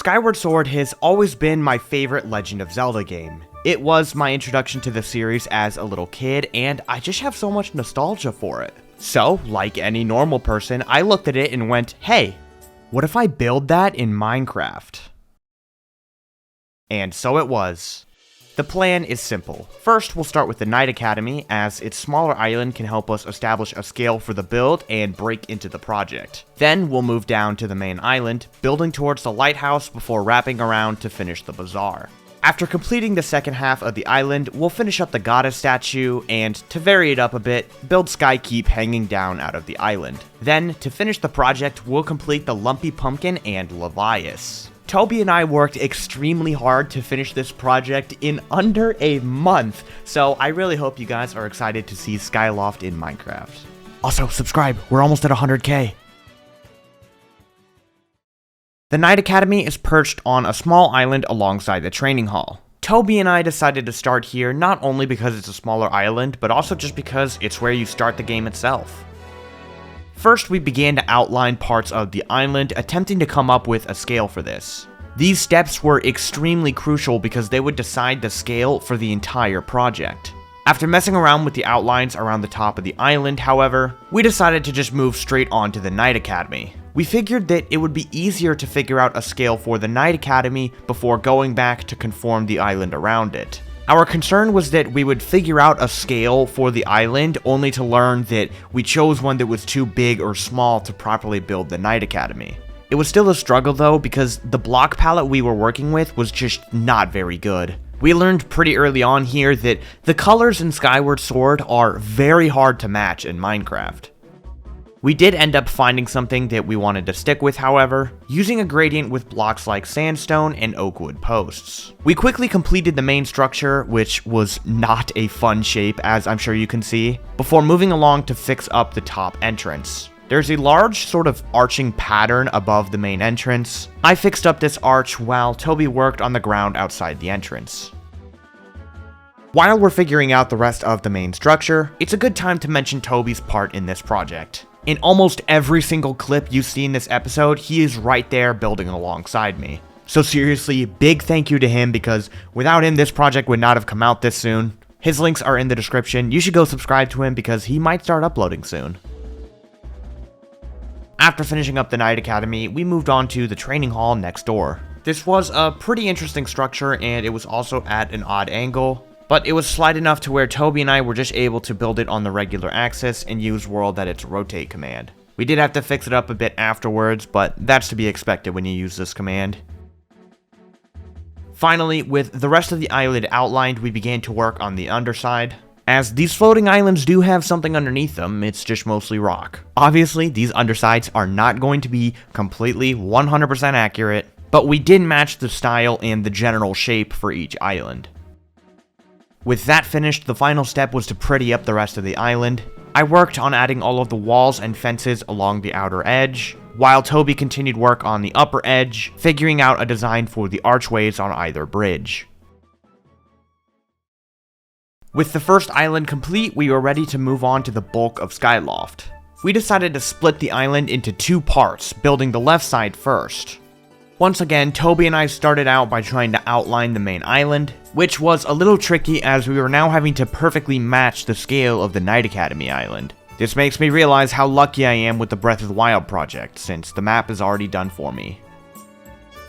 Skyward Sword has always been my favorite Legend of Zelda game. It was my introduction to the series as a little kid, and I just have so much nostalgia for it. So, like any normal person, I looked at it and went, hey, what if I build that in Minecraft? And so it was. The plan is simple. First, we'll start with the Knight Academy, as its smaller island can help us establish a scale for the build and break into the project. Then, we'll move down to the main island, building towards the lighthouse before wrapping around to finish the Bazaar. After completing the second half of the island, we'll finish up the goddess statue, and to vary it up a bit, build Skykeep hanging down out of the island. Then, to finish the project, we'll complete the Lumpy Pumpkin and Levias. Toby and I worked extremely hard to finish this project in under a month, so I really hope you guys are excited to see Skyloft in Minecraft. Also, subscribe, we're almost at 100k. The Knight Academy is perched on a small island alongside the training hall. Toby and I decided to start here not only because it's a smaller island, but also just because it's where you start the game itself. First, we began to outline parts of the island, attempting to come up with a scale for this. These steps were extremely crucial because they would decide the scale for the entire project. After messing around with the outlines around the top of the island, however, we decided to just move straight on to the Knight Academy. We figured that it would be easier to figure out a scale for the Knight Academy before going back to conform the island around it. Our concern was that we would figure out a scale for the island only to learn that we chose one that was too big or small to properly build the Knight Academy. It was still a struggle though, because the block palette we were working with was just not very good. We learned pretty early on here that the colors in Skyward Sword are very hard to match in Minecraft. We did end up finding something that we wanted to stick with, however, using a gradient with blocks like sandstone and oak wood posts. We quickly completed the main structure, which was not a fun shape, as I'm sure you can see, before moving along to fix up the top entrance. There's a large sort of arching pattern above the main entrance. I fixed up this arch while Toby worked on the ground outside the entrance. While we're figuring out the rest of the main structure, it's a good time to mention Toby's part in this project. In almost every single clip you see in this episode, he is right there building alongside me. So seriously, big thank you to him, because without him this project would not have come out this soon. His links are in the description. You should go subscribe to him because he might start uploading soon. After finishing up the Knight Academy, we moved on to the training hall next door. This was a pretty interesting structure, and it was also at an odd angle. But it was slight enough to where Toby and I were just able to build it on the regular axis and use world at its rotate command. We did have to fix it up a bit afterwards, but that's to be expected when you use this command. Finally, with the rest of the island outlined, we began to work on the underside. As these floating islands do have something underneath them, it's just mostly rock. Obviously, these undersides are not going to be completely 100% accurate, but we did match the style and the general shape for each island. With that finished, the final step was to pretty up the rest of the island. I worked on adding all of the walls and fences along the outer edge, while Toby continued work on the upper edge, figuring out a design for the archways on either bridge. With the first island complete, we were ready to move on to the bulk of Skyloft. We decided to split the island into two parts, building the left side first. Once again, Toby and I started out by trying to outline the main island, which was a little tricky as we were now having to perfectly match the scale of the Knight Academy island. This makes me realize how lucky I am with the Breath of the Wild project, since the map is already done for me.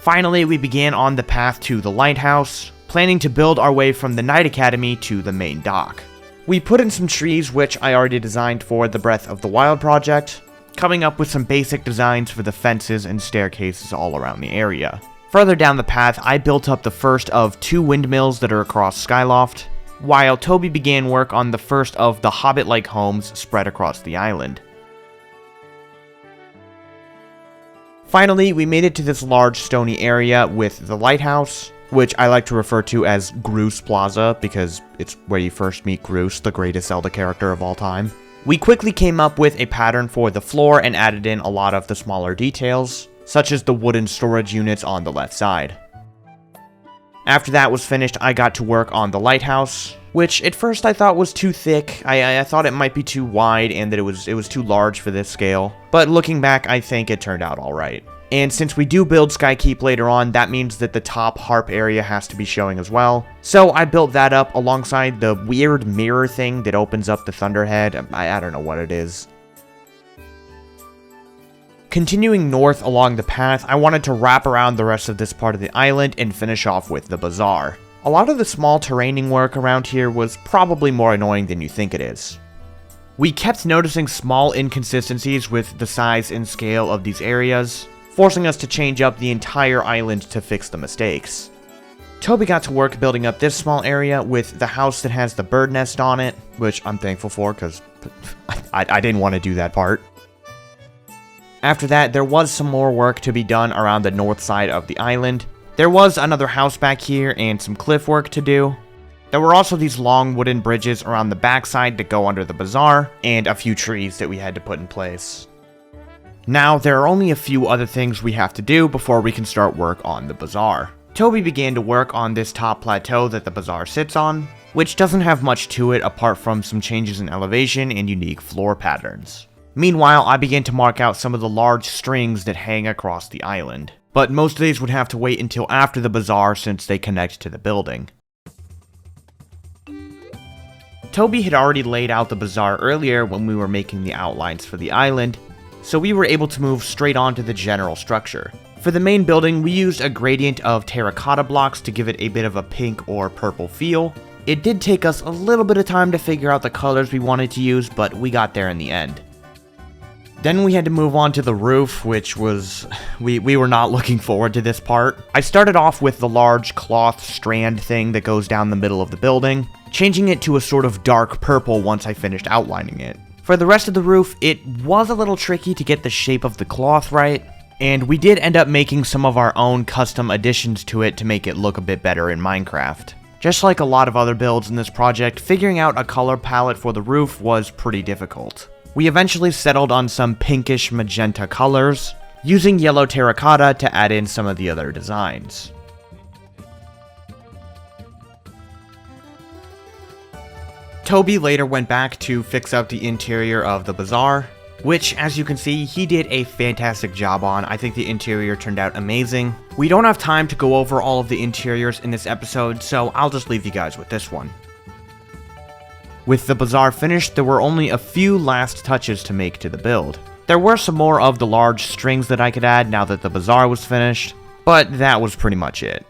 Finally, we began on the path to the lighthouse, planning to build our way from the Knight Academy to the main dock. We put in some trees which I already designed for the Breath of the Wild project, coming up with some basic designs for the fences and staircases all around the area. Further down the path, I built up the first of two windmills that are across Skyloft, while Toby began work on the first of the hobbit-like homes spread across the island. Finally, we made it to this large stony area with the lighthouse, which I like to refer to as Groose Plaza because it's where you first meet Groose, the greatest Zelda character of all time. We quickly came up with a pattern for the floor and added in a lot of the smaller details, such as the wooden storage units on the left side. After that was finished, I got to work on the lighthouse, which at first I thought was too thick. I thought it might be too wide and that it was too large for this scale, but looking back, I think it turned out alright. And since we do build Skykeep later on, that means that the top harp area has to be showing as well. So I built that up alongside the weird mirror thing that opens up the Thunderhead. I don't know what it is. Continuing north along the path, I wanted to wrap around the rest of this part of the island and finish off with the Bazaar. A lot of the small terraining work around here was probably more annoying than you think it is. We kept noticing small inconsistencies with the size and scale of these areas, forcing us to change up the entire island to fix the mistakes. Toby got to work building up this small area with the house that has the bird nest on it, which I'm thankful for because I didn't want to do that part. After that, there was some more work to be done around the north side of the island. There was another house back here and some cliff work to do. There were also these long wooden bridges around the backside that go under the bazaar, and a few trees that we had to put in place. Now, there are only a few other things we have to do before we can start work on the bazaar. Toby began to work on this top plateau that the bazaar sits on, which doesn't have much to it apart from some changes in elevation and unique floor patterns. Meanwhile, I began to mark out some of the large strings that hang across the island, but most of these would have to wait until after the bazaar since they connect to the building. Toby had already laid out the bazaar earlier when we were making the outlines for the island, so we were able to move straight on to the general structure. For the main building, we used a gradient of terracotta blocks to give it a bit of a pink or purple feel. It did take us a little bit of time to figure out the colors we wanted to use, but we got there in the end. Then we had to move on to the roof, which was... we were not looking forward to this part. I started off with the large cloth strand thing that goes down the middle of the building, changing it to a sort of dark purple once I finished outlining it. For the rest of the roof, it was a little tricky to get the shape of the cloth right, and we did end up making some of our own custom additions to it to make it look a bit better in Minecraft. Just like a lot of other builds in this project, figuring out a color palette for the roof was pretty difficult. We eventually settled on some pinkish magenta colors, using yellow terracotta to add in some of the other designs. Toby later went back to fix up the interior of the bazaar, which, as you can see, he did a fantastic job on. I think the interior turned out amazing. We don't have time to go over all of the interiors in this episode, so I'll just leave you guys with this one. With the bazaar finished, there were only a few last touches to make to the build. There were some more of the large strings that I could add now that the bazaar was finished, but that was pretty much it.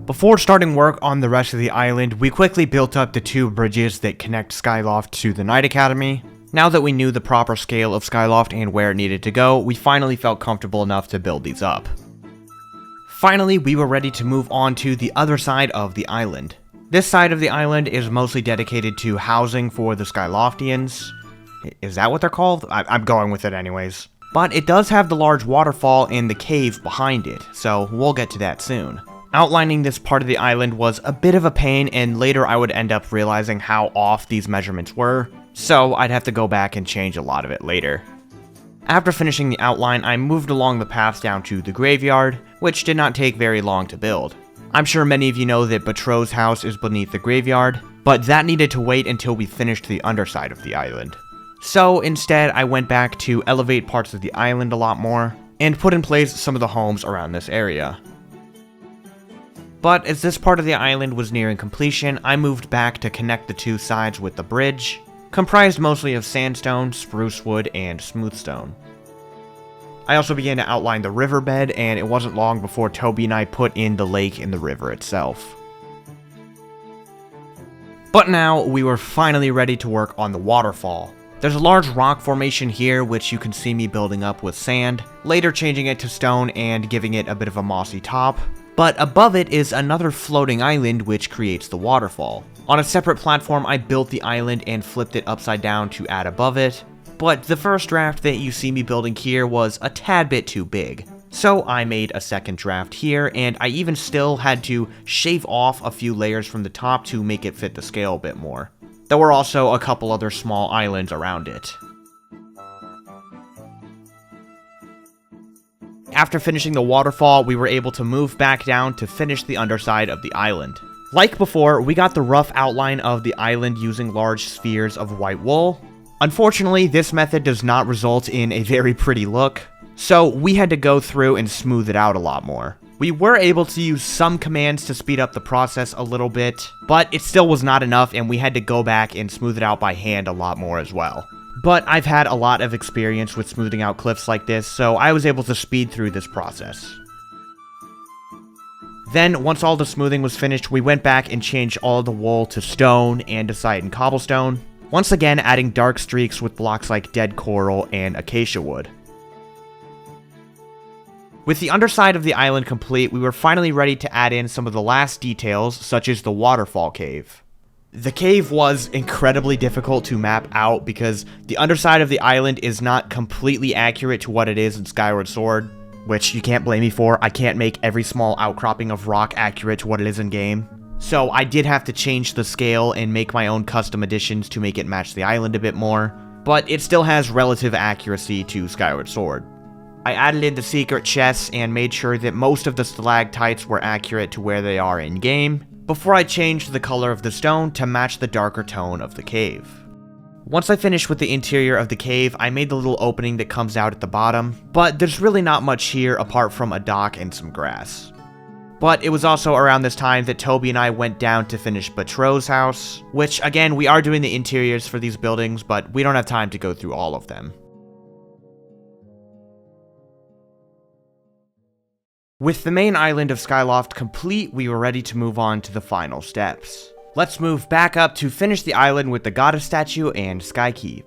Before starting work on the rest of the island, we quickly built up the two bridges that connect Skyloft to the Knight Academy. Now that we knew the proper scale of Skyloft and where it needed to go, we finally felt comfortable enough to build these up. Finally, we were ready to move on to the other side of the island. This side of the island is mostly dedicated to housing for the Skyloftians. Is that what they're called? I'm going with it anyways. But it does have the large waterfall and the cave behind it, so we'll get to that soon. Outlining this part of the island was a bit of a pain, and later I would end up realizing how off these measurements were, so I'd have to go back and change a lot of it later. After finishing the outline, I moved along the path down to the graveyard, which did not take very long to build. I'm sure many of you know that Batro's house is beneath the graveyard, but that needed to wait until we finished the underside of the island. So instead, I went back to elevate parts of the island a lot more, and put in place some of the homes around this area. But as this part of the island was nearing completion, I moved back to connect the two sides with the bridge, comprised mostly of sandstone, spruce wood, and smoothstone. I also began to outline the riverbed, and it wasn't long before Toby and I put in the lake in the river itself. But now, we were finally ready to work on the waterfall. There's a large rock formation here, which you can see me building up with sand, later changing it to stone and giving it a bit of a mossy top. But above it is another floating island which creates the waterfall. On a separate platform, I built the island and flipped it upside down to add above it, but the first draft that you see me building here was a tad bit too big. So I made a second draft here, and I even still had to shave off a few layers from the top to make it fit the scale a bit more. There were also a couple other small islands around it. After finishing the waterfall, we were able to move back down to finish the underside of the island. Like before, we got the rough outline of the island using large spheres of white wool, Unfortunately, this method does not result in a very pretty look, so we had to go through and smooth it out a lot more. We were able to use some commands to speed up the process a little bit, but it still was not enough and we had to go back and smooth it out by hand a lot more as well. But I've had a lot of experience with smoothing out cliffs like this, so I was able to speed through this process. Then, once all the smoothing was finished, we went back and changed all of the wool to stone, andesite, and cobblestone, once again adding dark streaks with blocks like dead coral and acacia wood. With the underside of the island complete, we were finally ready to add in some of the last details, such as the waterfall cave. The cave was incredibly difficult to map out because the underside of the island is not completely accurate to what it is in Skyward Sword, which you can't blame me for. I can't make every small outcropping of rock accurate to what it is in game. So I did have to change the scale and make my own custom additions to make it match the island a bit more, but it still has relative accuracy to Skyward Sword. I added in the secret chests and made sure that most of the stalactites were accurate to where they are in game, before I changed the color of the stone to match the darker tone of the cave. Once I finished with the interior of the cave, I made the little opening that comes out at the bottom, but there's really not much here apart from a dock and some grass. But it was also around this time that Toby and I went down to finish Batro's house, which again, we are doing the interiors for these buildings, but we don't have time to go through all of them. With the main island of Skyloft complete, we were ready to move on to the final steps. Let's move back up to finish the island with the goddess statue and Skykeep.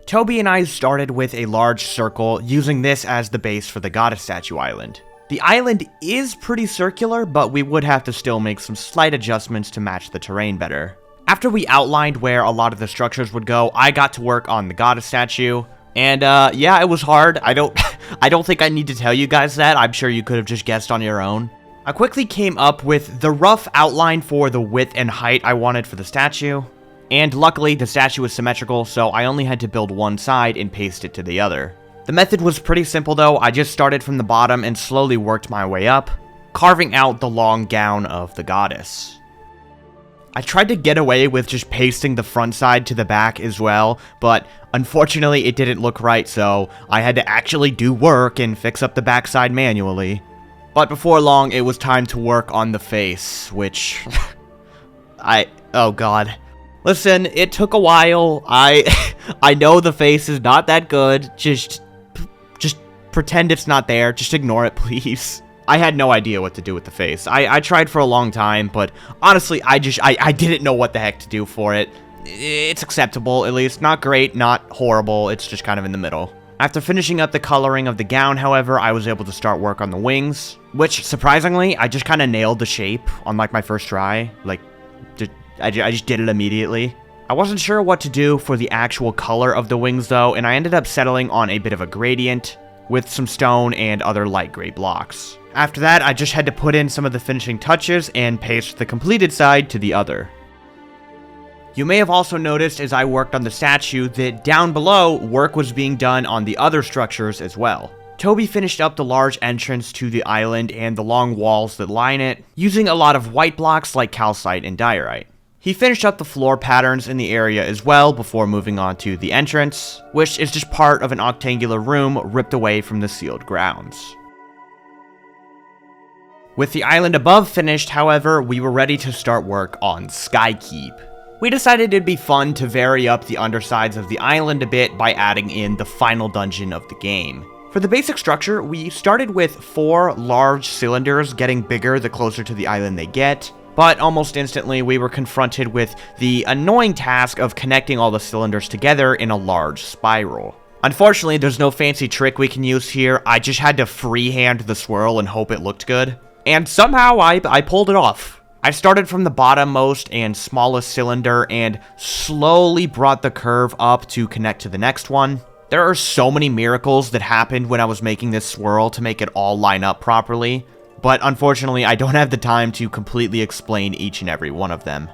Toby and I started with a large circle, using this as the base for the goddess statue island. The island is pretty circular, but we would have to still make some slight adjustments to match the terrain better. After we outlined where a lot of the structures would go, I got to work on the goddess statue. And yeah, it was hard. I don't think I need to tell you guys that. I'm sure you could have just guessed on your own. I quickly came up with the rough outline for the width and height I wanted for the statue. And luckily, the statue was symmetrical, so I only had to build one side and paste it to the other. The method was pretty simple though. I just started from the bottom and slowly worked my way up, carving out the long gown of the goddess. I tried to get away with just pasting the front side to the back as well, but unfortunately it didn't look right, so I had to actually do work and fix up the back side manually. But before long, it was time to work on the face, which... oh god. Listen, it took a while. I know the face is not that good. Just pretend it's not there. Just ignore it, please. I had no idea what to do with the face. I tried for a long time, but honestly, I didn't know what the heck to do for it. It's acceptable, at least. Not great, not horrible. It's just kind of in the middle. After finishing up the coloring of the gown, however, I was able to start work on the wings, which, surprisingly, I just kind of nailed the shape on, like, my first try. Like, I just did it immediately. I wasn't sure what to do for the actual color of the wings, though, and I ended up settling on a bit of a gradient with some stone and other light gray blocks. After that, I just had to put in some of the finishing touches and paste the completed side to the other. You may have also noticed as I worked on the statue that down below, work was being done on the other structures as well. Toby finished up the large entrance to the island and the long walls that line it, using a lot of white blocks like calcite and diorite. He finished up the floor patterns in the area as well before moving on to the entrance, which is just part of an octangular room ripped away from the sealed grounds. With the island above finished, however, we were ready to start work on Skykeep. We decided it'd be fun to vary up the undersides of the island a bit by adding in the final dungeon of the game. For the basic structure, we started with 4 large cylinders, getting bigger the closer to the island they get, but almost instantly we were confronted with the annoying task of connecting all the cylinders together in a large spiral. Unfortunately, there's no fancy trick we can use here. I just had to freehand the swirl and hope it looked good. And somehow I pulled it off. I started from the bottommost and smallest cylinder and slowly brought the curve up to connect to the next one. There are so many miracles that happened when I was making this swirl to make it all line up properly, but unfortunately I don't have the time to completely explain each and every one of them.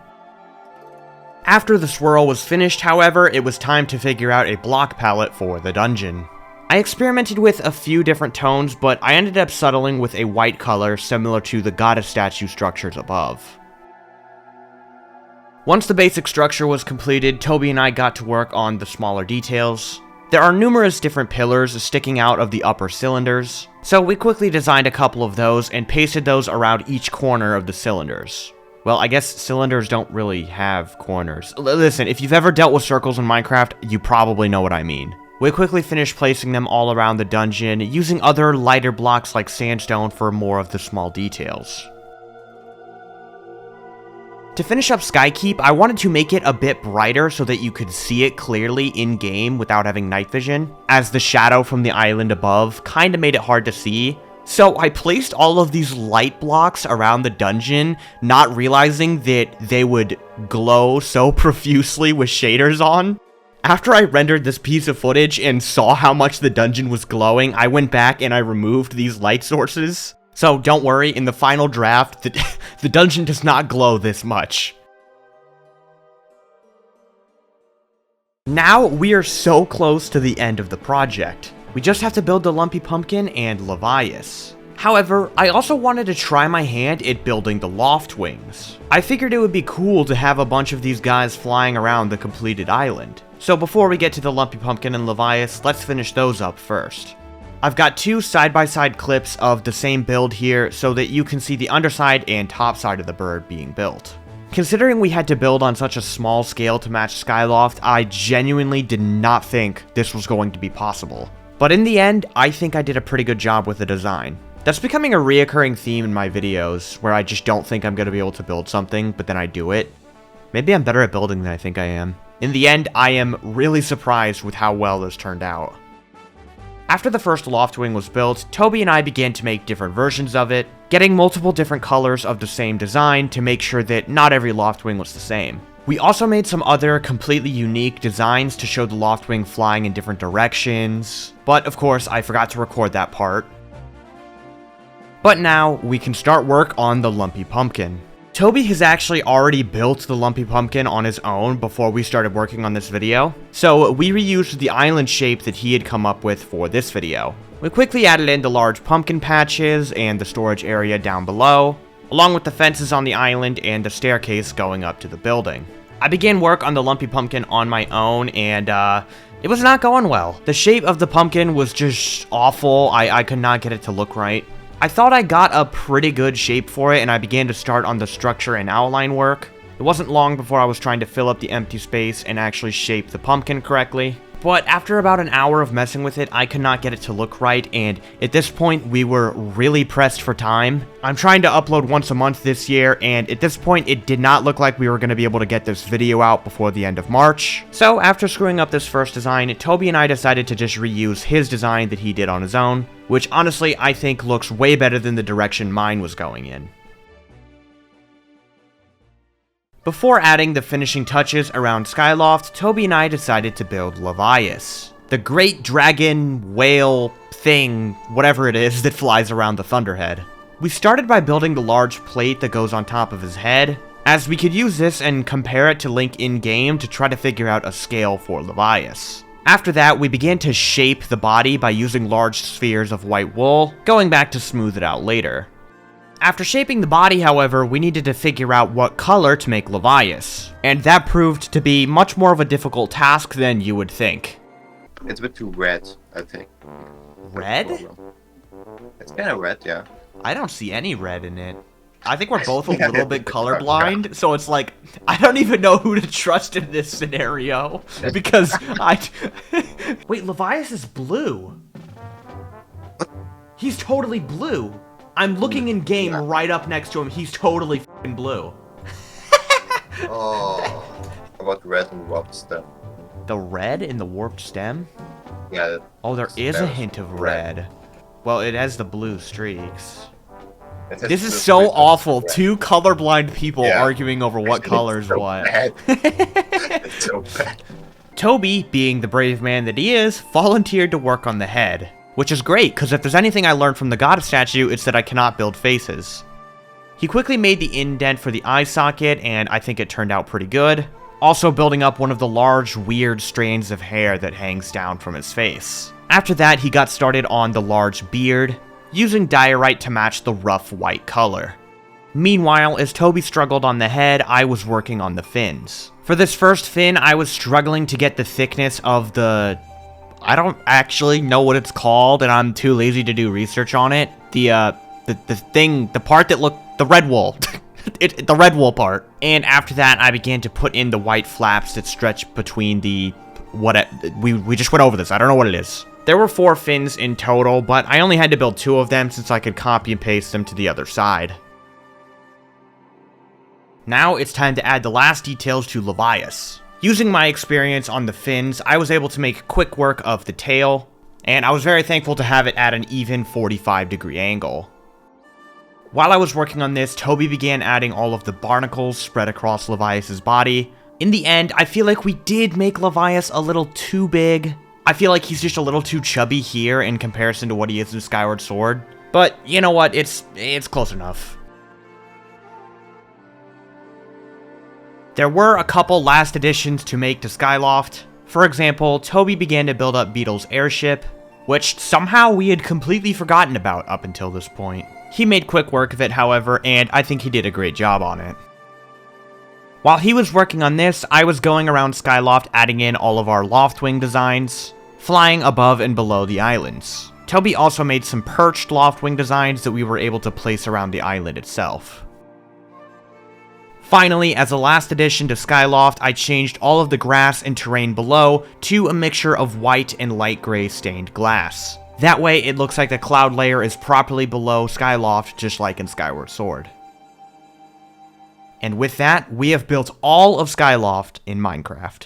After the swirl was finished, however, it was time to figure out a block palette for the dungeon. I experimented with a few different tones, but I ended up settling with a white color similar to the goddess statue structures above. Once the basic structure was completed, Toby and I got to work on the smaller details. There are numerous different pillars sticking out of the upper cylinders, so we quickly designed a couple of those and pasted those around each corner of the cylinders. Well, I guess cylinders don't really have corners. Listen, if you've ever dealt with circles in Minecraft, you probably know what I mean. We quickly finished placing them all around the dungeon, using other lighter blocks like sandstone for more of the small details. To finish up Skykeep, I wanted to make it a bit brighter so that you could see it clearly in-game without having night vision, as the shadow from the island above kinda made it hard to see. So I placed all of these light blocks around the dungeon, not realizing that they would glow so profusely with shaders on. After I rendered this piece of footage and saw how much the dungeon was glowing, I went back and I removed these light sources. So don't worry, in the final draft, the dungeon does not glow this much. Now we are so close to the end of the project. We just have to build the Lumpy Pumpkin and Levias. However, I also wanted to try my hand at building the loftwings. I figured it would be cool to have a bunch of these guys flying around the completed island. So before we get to the Lumpy Pumpkin and Levias, let's finish those up first. I've got two side-by-side clips of the same build here so that you can see the underside and top side of the bird being built. Considering we had to build on such a small scale to match Skyloft, I genuinely did not think this was going to be possible. But in the end, I think I did a pretty good job with the design. That's becoming a reoccurring theme in my videos, where I just don't think I'm going to be able to build something, but then I do it. Maybe I'm better at building than I think I am. In the end, I am really surprised with how well this turned out. After the first loftwing was built, Toby and I began to make different versions of it, getting multiple different colors of the same design to make sure that not every loftwing was the same. We also made some other completely unique designs to show the loftwing flying in different directions, but of course I forgot to record that part. But now, we can start work on the Lumpy Pumpkin. Toby has actually already built the Lumpy Pumpkin on his own before we started working on this video, so we reused the island shape that he had come up with for this video. We quickly added in the large pumpkin patches and the storage area down below, along with the fences on the island and the staircase going up to the building. I began work on the Lumpy Pumpkin on my own, and it was not going well. The shape of the pumpkin was just awful. I could not get it to look right. I thought I got a pretty good shape for it, and I began to start on the structure and outline work. It wasn't long before I was trying to fill up the empty space and actually shape the pumpkin correctly. But after about an hour of messing with it, I could not get it to look right, and at this point, we were really pressed for time. I'm trying to upload once a month this year, and at this point, it did not look like we were going to be able to get this video out before the end of March. So after screwing up this first design, Toby and I decided to just reuse his design that he did on his own, which honestly, I think looks way better than the direction mine was going in. Before adding the finishing touches around Skyloft, Toby and I decided to build Levias, the great dragon, whale, thing, whatever it is that flies around the Thunderhead. We started by building the large plate that goes on top of his head, as we could use this and compare it to Link in-game to try to figure out a scale for Levias. After that, we began to shape the body by using large spheres of white wool, going back to smooth it out later. After shaping the body, however, we needed to figure out what color to make Levias, and that proved to be much more of a difficult task than you would think. It's a bit too red, I think. Red? It's kind of red, yeah. I don't see any red in it. I think we're both a little bit colorblind, so it's like, I don't even know who to trust in this scenario, because Wait, Levias is blue. He's totally blue. I'm looking in game right up next to him. He's totally f***ing blue. Oh, how about red and warped stem? The red in the warped stem? Yeah. Oh, there is a hint of red. Well, it has the blue streaks. This is so awful. Two colorblind people arguing over what color is what. It's so bad. Toby, being the brave man that he is, volunteered to work on the head. Which is great, because if there's anything I learned from the goddess statue, it's that I cannot build faces. He quickly made the indent for the eye socket, and I think it turned out pretty good. Also building up one of the large, weird strands of hair that hangs down from his face. After that, he got started on the large beard, using diorite to match the rough white color. Meanwhile, as Toby struggled on the head, I was working on the fins. For this first fin, I was struggling to get the thickness of the... I don't actually know what it's called, and I'm too lazy to do research on it. The part that looked... the red wool. The red wool part. And after that, I began to put in the white flaps that stretch between the... we just went over this. I don't know what it is. There were 4 fins in total, but I only had to build 2 of them since I could copy and paste them to the other side. Now it's time to add the last details to Levias. Using my experience on the fins, I was able to make quick work of the tail, and I was very thankful to have it at an even 45-degree angle. While I was working on this, Toby began adding all of the barnacles spread across Levias' body. In the end, I feel like we did make Levias a little too big. I feel like he's just a little too chubby here in comparison to what he is in Skyward Sword. But you know what, it's close enough. There were a couple last additions to make to Skyloft. For example, Toby began to build up Beetle's airship, which somehow we had completely forgotten about up until this point. He made quick work of it, however, and I think he did a great job on it. While he was working on this, I was going around Skyloft adding in all of our loftwing designs, flying above and below the islands. Toby also made some perched loftwing designs that we were able to place around the island itself. Finally, as a last addition to Skyloft, I changed all of the grass and terrain below to a mixture of white and light gray stained glass. That way, it looks like the cloud layer is properly below Skyloft, just like in Skyward Sword. And with that, we have built all of Skyloft in Minecraft.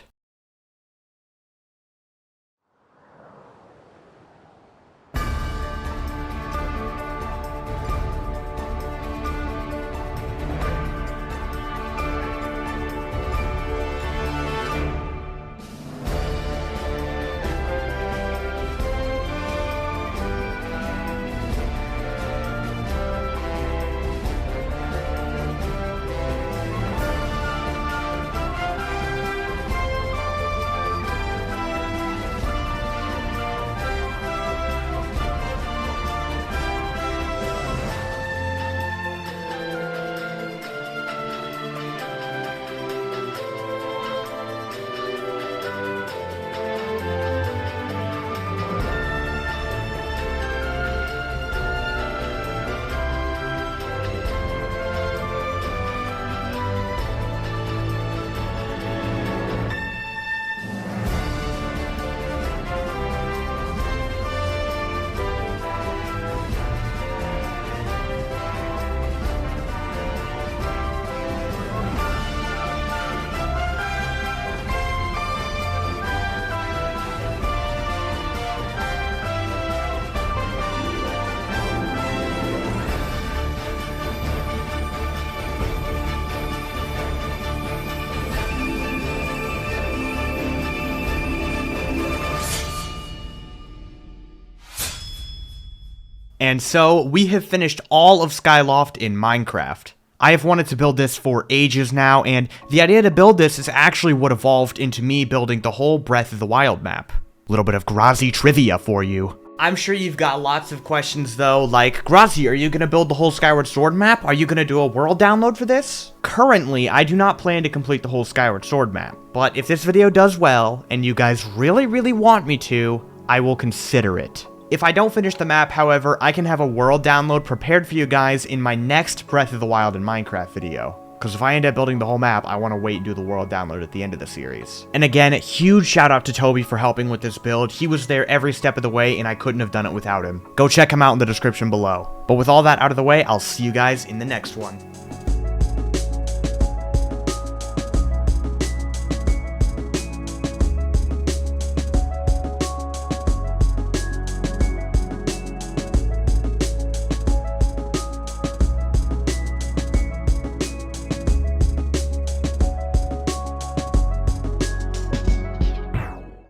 And so, we have finished all of Skyloft in Minecraft. I have wanted to build this for ages now, and the idea to build this is actually what evolved into me building the whole Breath of the Wild map. A little bit of Grazzy trivia for you. I'm sure you've got lots of questions though, like, Grazzy, are you going to build the whole Skyward Sword map? Are you going to do a world download for this? Currently, I do not plan to complete the whole Skyward Sword map, but if this video does well, and you guys really want me to, I will consider it. If I don't finish the map, however, I can have a world download prepared for you guys in my next Breath of the Wild and Minecraft video. Because if I end up building the whole map, I want to wait and do the world download at the end of the series. And again, huge shout out to Toby for helping with this build. He was there every step of the way, and I couldn't have done it without him. Go check him out in the description below. But with all that out of the way, I'll see you guys in the next one.